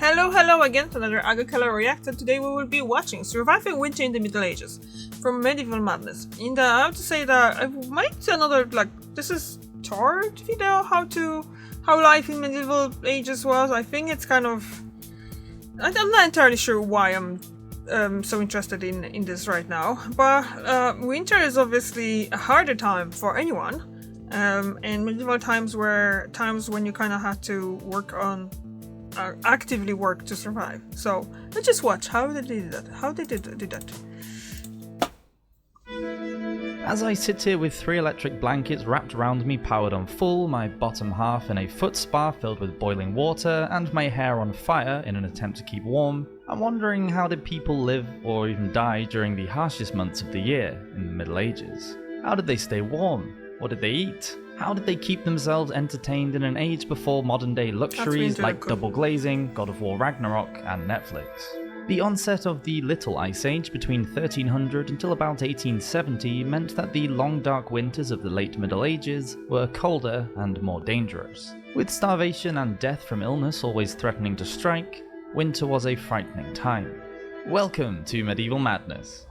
Hello again to another Agakala React, and today we will be watching Surviving Winter in the Middle Ages from Medieval Madness. I have to say that I might do another, this is third video how life in medieval ages was. I think it's kind of, I'm not entirely sure why I'm so interested in this right now, but winter is obviously a harder time for anyone, and medieval times were times when you kind of had to actively work to survive. So let's just watch how they did that. How they did that. As I sit here with 3 electric blankets wrapped around me powered on full, my bottom half in a foot spa filled with boiling water, and my hair on fire in an attempt to keep warm, I'm wondering, how did people live or even die during the harshest months of the year in the Middle Ages? How did they stay warm? What did they eat? How did they keep themselves entertained in an age before modern day luxuries like double glazing, God of War Ragnarok, and Netflix? The onset of the Little Ice Age between 1300 until about 1870 meant that the long dark winters of the late Middle Ages were colder and more dangerous. With starvation and death from illness always threatening to strike, winter was a frightening time. Welcome to Medieval Madness.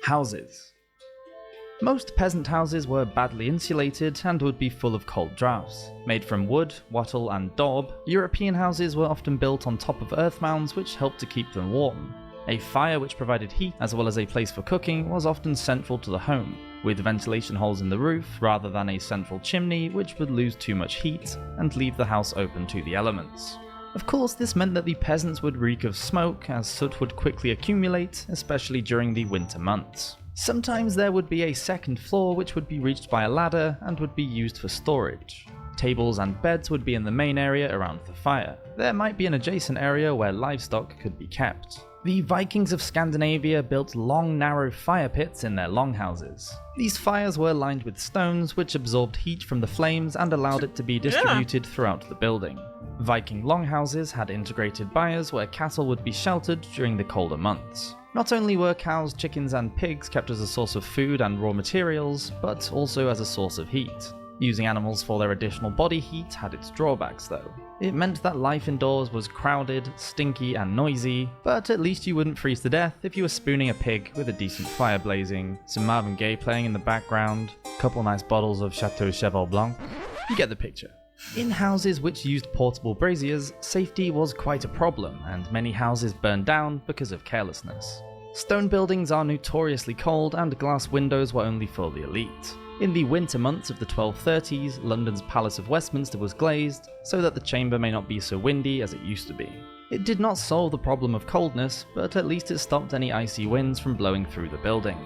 Houses. Most peasant houses were badly insulated and would be full of cold drafts. Made from wood, wattle and daub, European houses were often built on top of earth mounds which helped to keep them warm. A fire which provided heat as well as a place for cooking was often central to the home, with ventilation holes in the roof rather than a central chimney which would lose too much heat and leave the house open to the elements. Of course, this meant that the peasants would reek of smoke, as soot would quickly accumulate, especially during the winter months. Sometimes there would be a second floor which would be reached by a ladder and would be used for storage. Tables and beds would be in the main area around the fire. There might be an adjacent area where livestock could be kept. The Vikings of Scandinavia built long, narrow fire pits in their longhouses. These fires were lined with stones which absorbed heat from the flames and allowed it to be distributed throughout the building. Viking longhouses had integrated byres where cattle would be sheltered during the colder months. Not only were cows, chickens and pigs kept as a source of food and raw materials, but also as a source of heat. Using animals for their additional body heat had its drawbacks though. It meant that life indoors was crowded, stinky and noisy, but at least you wouldn't freeze to death if you were spooning a pig with a decent fire blazing, some Marvin Gaye playing in the background, a couple nice bottles of Chateau Cheval Blanc. You get the picture. In houses which used portable braziers, safety was quite a problem, and many houses burned down because of carelessness. Stone buildings are notoriously cold, and glass windows were only for the elite. In the winter months of the 1230s, London's Palace of Westminster was glazed, so that the chamber may not be so windy as it used to be. It did not solve the problem of coldness, but at least it stopped any icy winds from blowing through the building.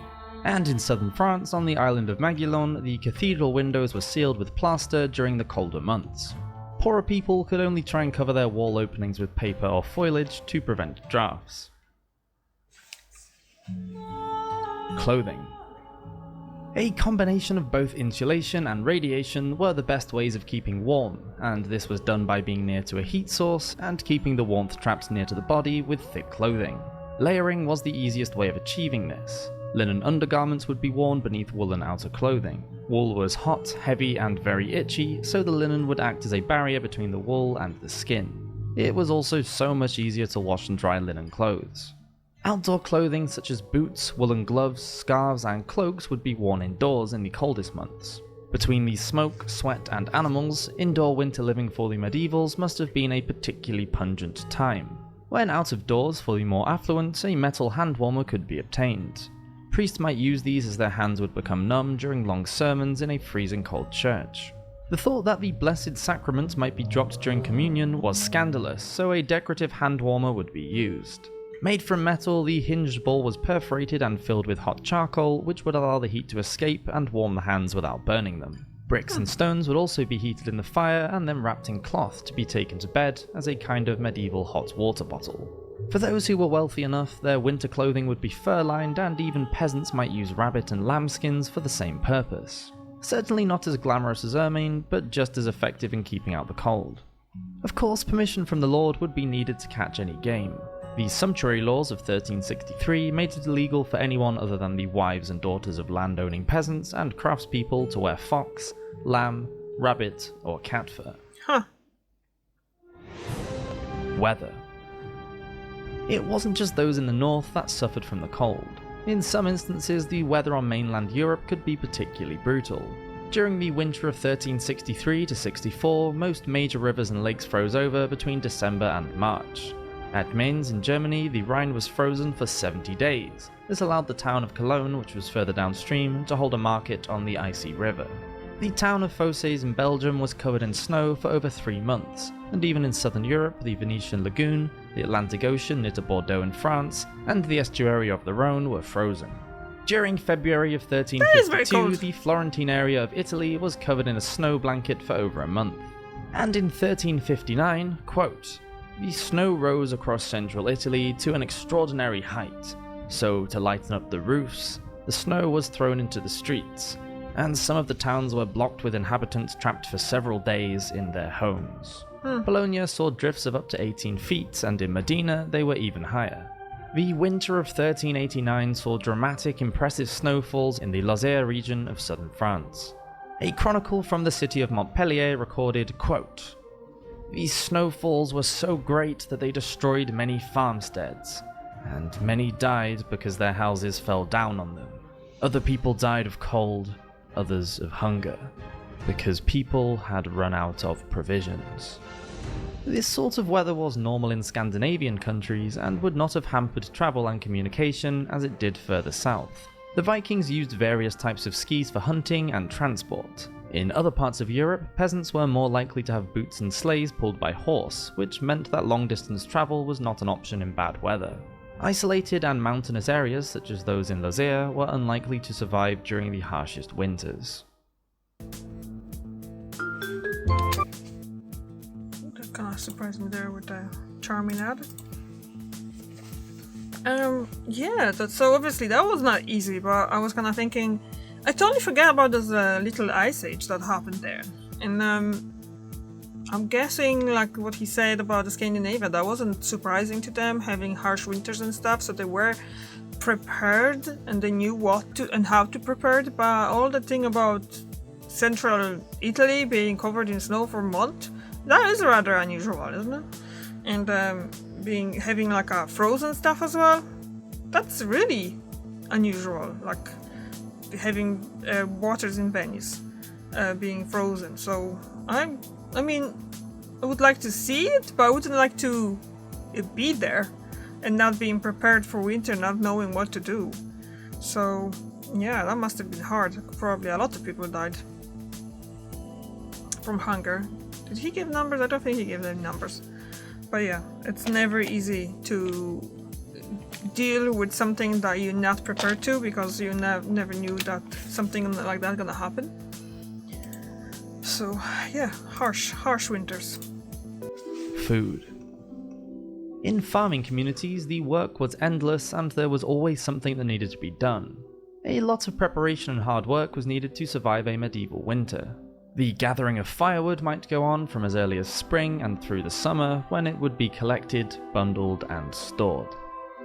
And in southern France, on the island of Maguelone, the cathedral windows were sealed with plaster during the colder months. Poorer people could only try and cover their wall openings with paper or foliage to prevent drafts. Clothing. A combination of both insulation and radiation were the best ways of keeping warm, and this was done by being near to a heat source and keeping the warmth trapped near to the body with thick clothing. Layering was the easiest way of achieving this. Linen undergarments would be worn beneath woolen outer clothing. Wool was hot, heavy and very itchy, so the linen would act as a barrier between the wool and the skin. It was also so much easier to wash and dry linen clothes. Outdoor clothing such as boots, woolen gloves, scarves and cloaks would be worn indoors in the coldest months. Between the smoke, sweat and animals, indoor winter living for the medievals must have been a particularly pungent time. When out of doors for the more affluent, a metal hand warmer could be obtained. Priests might use these as their hands would become numb during long sermons in a freezing cold church. The thought that the Blessed Sacrament might be dropped during communion was scandalous, so a decorative hand warmer would be used. Made from metal, the hinged ball was perforated and filled with hot charcoal, which would allow the heat to escape and warm the hands without burning them. Bricks and stones would also be heated in the fire and then wrapped in cloth to be taken to bed as a kind of medieval hot water bottle. For those who were wealthy enough, their winter clothing would be fur-lined, and even peasants might use rabbit and lamb skins for the same purpose. Certainly not as glamorous as ermine, but just as effective in keeping out the cold. Of course, permission from the Lord would be needed to catch any game. The sumptuary laws of 1363 made it illegal for anyone other than the wives and daughters of landowning peasants and craftspeople to wear fox, lamb, rabbit, or cat fur. Huh. Weather. It wasn't just those in the north that suffered from the cold. In some instances, the weather on mainland Europe could be particularly brutal. During the winter of 1363 to 64, most major rivers and lakes froze over between December and March. At Mainz in Germany, the Rhine was frozen for 70 days. This allowed the town of Cologne, which was further downstream, to hold a market on the icy river. The town of Fosses in Belgium was covered in snow for over 3 months, and even in southern Europe, the Venetian Lagoon, the Atlantic Ocean near to Bordeaux in France, and the estuary of the Rhone were frozen. During February of 1352, the Florentine area of Italy was covered in a snow blanket for over a month. And in 1359, quote, "The snow rose across central Italy to an extraordinary height, so to lighten up the roofs, the snow was thrown into the streets, and some of the towns were blocked with inhabitants trapped for several days in their homes." Bologna saw drifts of up to 18 feet, and in Modena they were even higher. The winter of 1389 saw dramatic, impressive snowfalls in the Lozère region of southern France. A chronicle from the city of Montpellier recorded, quote, "These snowfalls were so great that they destroyed many farmsteads, and many died because their houses fell down on them. Other people died of cold, others of hunger, because people had run out of provisions." This sort of weather was normal in Scandinavian countries and would not have hampered travel and communication as it did further south. The Vikings used various types of skis for hunting and transport. In other parts of Europe, peasants were more likely to have boots and sleighs pulled by horse, which meant that long-distance travel was not an option in bad weather. Isolated and mountainous areas, such as those in Lozère, were unlikely to survive during the harshest winters. That kind of surprised me there with the charming ad. Yeah, so obviously that was not easy, but I was kind of thinking, I totally forgot about this little ice age that happened there. And I'm guessing, like what he said about the Scandinavia, that wasn't surprising to them, having harsh winters and stuff, so they were prepared and they knew what to and how to prepare it. But all the thing about central Italy being covered in snow for a month, that is rather unusual, isn't it? And having like a frozen stuff as well, that's really unusual, like having waters in Venice being frozen. So I mean, I would like to see it, but I wouldn't like to be there and not being prepared for winter, not knowing what to do. So yeah, that must have been hard. Probably a lot of people died from hunger. Did he give numbers? I don't think he gave them numbers. But yeah, it's never easy to deal with something that you're not prepared to, because you never knew that something like that gonna happen. So yeah, harsh winters. Food. In farming communities, the work was endless and there was always something that needed to be done. A lot of preparation and hard work was needed to survive a medieval winter. The gathering of firewood might go on from as early as spring and through the summer, when it would be collected, bundled, and stored.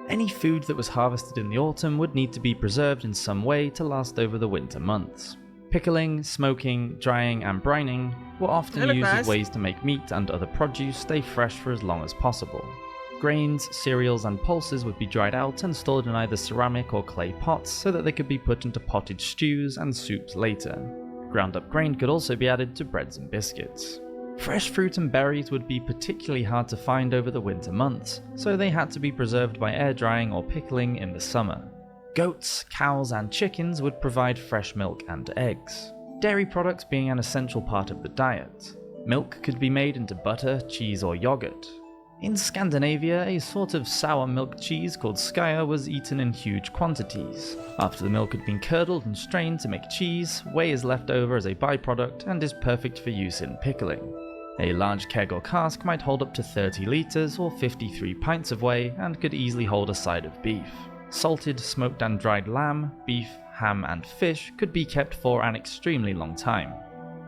Any food that was harvested in the autumn would need to be preserved in some way to last over the winter months. Pickling, smoking, drying, and brining were often used as ways to make meat and other produce stay fresh for as long as possible. Grains, cereals, and pulses would be dried out and stored in either ceramic or clay pots so that they could be put into potted stews and soups later. Ground up grain could also be added to breads and biscuits. Fresh fruit and berries would be particularly hard to find over the winter months, so they had to be preserved by air drying or pickling in the summer. Goats, cows, and chickens would provide fresh milk and eggs, dairy products being an essential part of the diet. Milk could be made into butter, cheese, or yogurt. In Scandinavia, a sort of sour milk cheese called skyr was eaten in huge quantities. After the milk had been curdled and strained to make cheese, whey is left over as a byproduct and is perfect for use in pickling. A large keg or cask might hold up to 30 litres or 53 pints of whey and could easily hold a side of beef. Salted, smoked and dried lamb, beef, ham and fish could be kept for an extremely long time.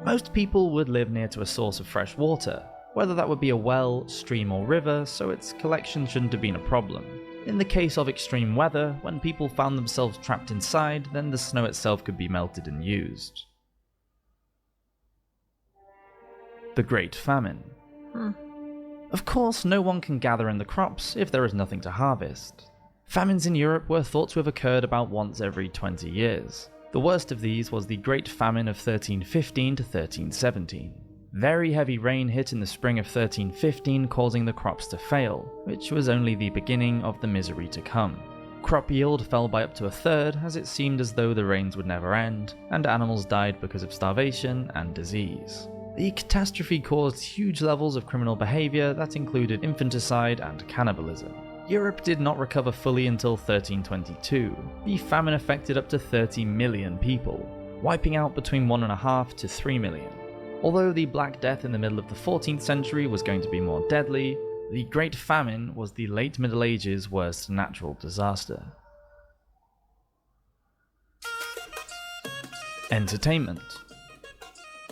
Most people would live near to a source of fresh water, whether that would be a well, stream or river, so its collection shouldn't have been a problem. In the case of extreme weather, when people found themselves trapped inside, then the snow itself could be melted and used. The Great Famine. Of course, no one can gather in the crops if there is nothing to harvest. Famines in Europe were thought to have occurred about once every 20 years. The worst of these was the Great Famine of 1315 to 1317. Very heavy rain hit in the spring of 1315, causing the crops to fail, which was only the beginning of the misery to come. Crop yield fell by up to a third, as it seemed as though the rains would never end, and animals died because of starvation and disease. The catastrophe caused huge levels of criminal behaviour that included infanticide and cannibalism. Europe did not recover fully until 1322. The famine affected up to 30 million people, wiping out between 1.5 to 3 million. Although the Black Death in the middle of the 14th century was going to be more deadly, the Great Famine was the late Middle Ages' worst natural disaster. Entertainment.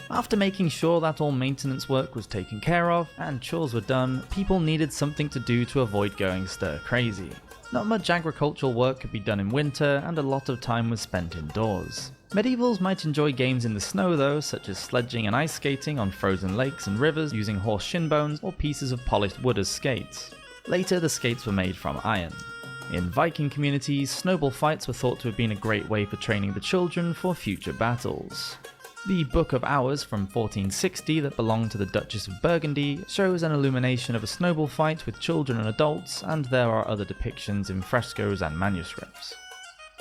After making sure that all maintenance work was taken care of and chores were done, people needed something to do to avoid going stir-crazy. Not much agricultural work could be done in winter, and a lot of time was spent indoors. Medievals might enjoy games in the snow though, such as sledging and ice skating on frozen lakes and rivers using horse shin bones or pieces of polished wood as skates. Later the skates were made from iron. In Viking communities, snowball fights were thought to have been a great way for training the children for future battles. The Book of Hours from 1460 that belonged to the Duchess of Burgundy shows an illumination of a snowball fight with children and adults, and there are other depictions in frescoes and manuscripts.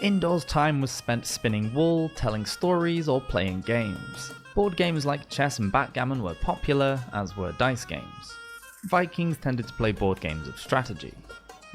Indoors time was spent spinning wool, telling stories, or playing games. Board games like chess and backgammon were popular, as were dice games. Vikings tended to play board games of strategy.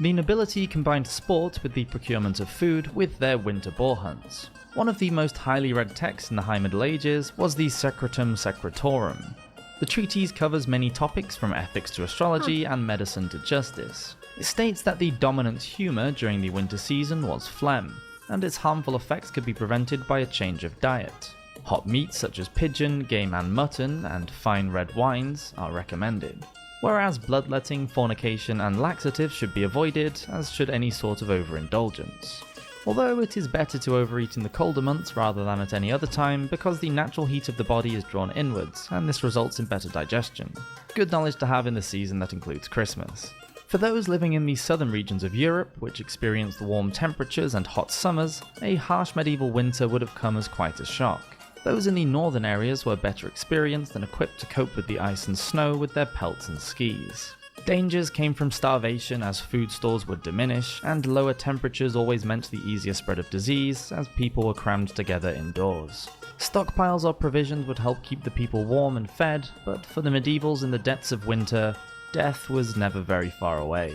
The nobility combined sport with the procurement of food with their winter boar hunts. One of the most highly read texts in the High Middle Ages was the Secretum Secretorum. The treatise covers many topics from ethics to astrology and medicine to justice. It states that the dominant humour during the winter season was phlegm, and its harmful effects could be prevented by a change of diet. Hot meats such as pigeon, game and mutton, and fine red wines are recommended. Whereas bloodletting, fornication and laxatives should be avoided, as should any sort of overindulgence. Although it is better to overeat in the colder months rather than at any other time, because the natural heat of the body is drawn inwards, and this results in better digestion. Good knowledge to have in the season that includes Christmas. For those living in the southern regions of Europe, which experienced warm temperatures and hot summers, a harsh medieval winter would have come as quite a shock. Those in the northern areas were better experienced and equipped to cope with the ice and snow with their pelts and skis. Dangers came from starvation as food stores would diminish, and lower temperatures always meant the easier spread of disease as people were crammed together indoors. Stockpiles of provisions would help keep the people warm and fed, but for the medievals in the depths of winter, death was never very far away.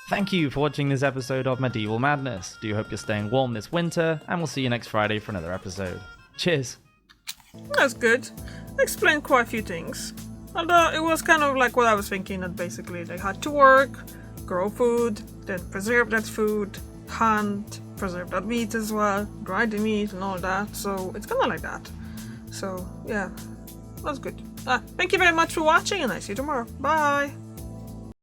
Thank you for watching this episode of Medieval Madness. Do hope you're staying warm this winter, and we'll see you next Friday for another episode. Cheers! That's good. Explained quite a few things. And it was kind of like what I was thinking, that basically they had to work, grow food, then preserve that food, hunt, preserve that meat as well, dry the meat and all that, so it's kind of like that. So yeah, that's good. Thank you very much for watching, and I see you tomorrow. Bye!